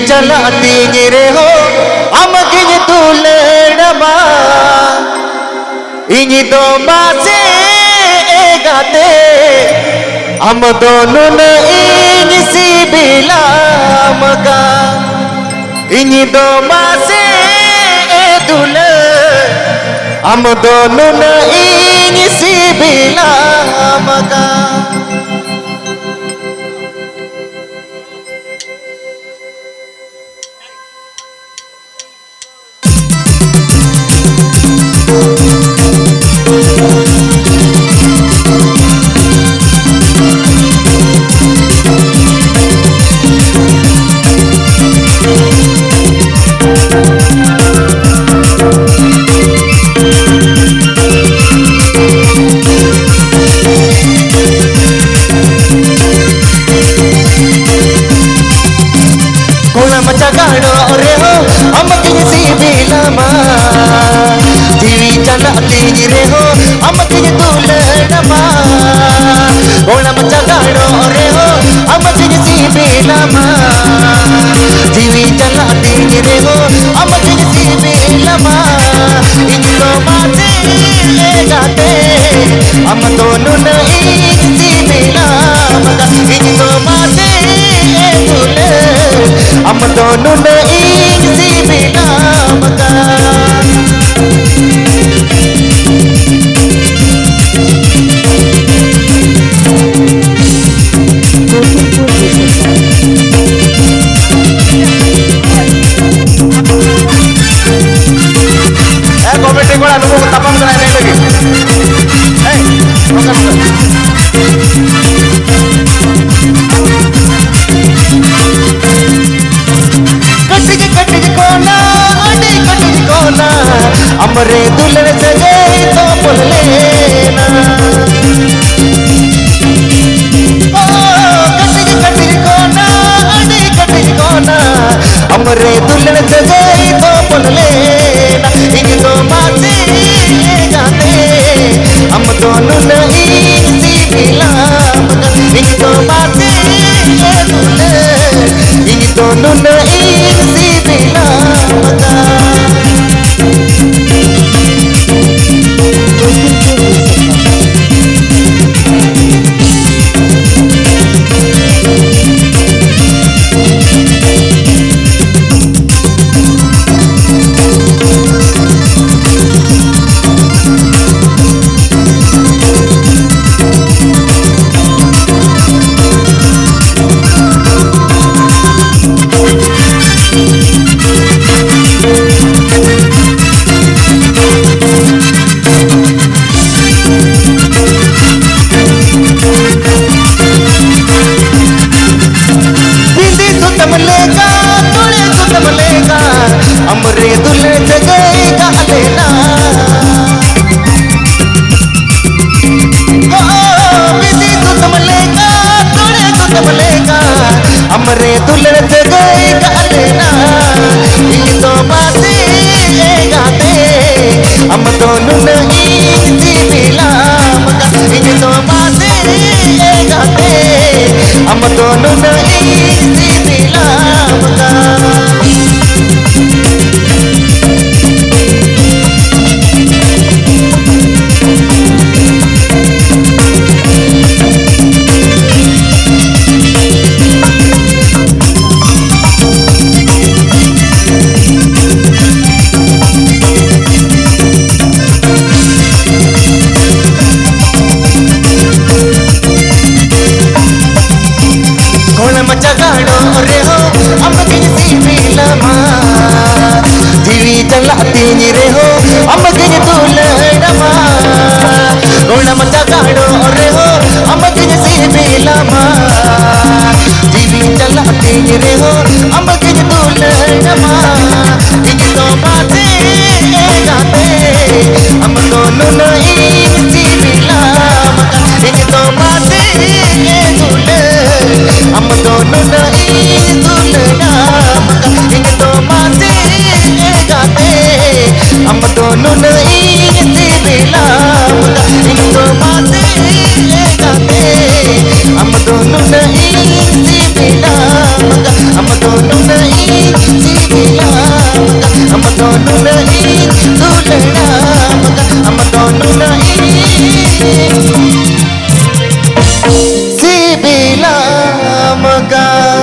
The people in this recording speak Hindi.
चलाती गिरे हो हम किन तुले डबा इन दो बासे गाते हम दोनों ने इन सी बिला मगा इन दो बासे दुले हम दोनों ने इन सी बिला मगा मचा गाड़ो रे हो हम किसी बिलमा जीवी चलाती रे हो हम किन दुलनमा गोला मचा गाड़ो रे हो हम किसी बिलमा जीवी चलाती रे हो हम किसी बिलमा इन लो बाते गाते हम दोनों नहीं किसी बिलमा इन लो बाते दुले हम दोनों ने इसी बिना मगा कॉमेडी को अनुभव तमाम कराने लगे हमरे दुल्हन से गई तो बोल लेना कटी कोना अड़ी कटी कोना हमरे दुल्हन से गई तो बोल लेना इन दो बातें गाते हम दोनों नहीं सी मिला इन दो बातें दुल्हन इन दोनों नहीं सी मिला हमरे दुल्हन से गई गा लेना बिजी तो संभलेगा थोड़े तो संभलेगा हमरे दुल्हन से गई गा लेना इन दो बातें गाते हम दोनों नहीं सी मिला मगा इन दो बातें गाते हम दोनों नहीं सी मिला मगा जगाड़ो रे हो हम किसी बिलमा जीवी चलाती रे हो हम किन दुलनमा गोला मचा गाड़ो रे हो हम किसी बिलमा जीवी चलाती रे हो हम किन दुलनमा इन दो बातें गाते हम दोनों नहीं सी बिलमा इन दो बातें दुले हम दोनों नहीं दुल्हना इन दो बातें गाते हम दोनों नहीं सी बिला इन दो बातें गाते हम दोनों नहीं सी बिला हम दोनों नहीं नहीं दुलड़ा मगा हम दोनों नहीं सिबिला मगा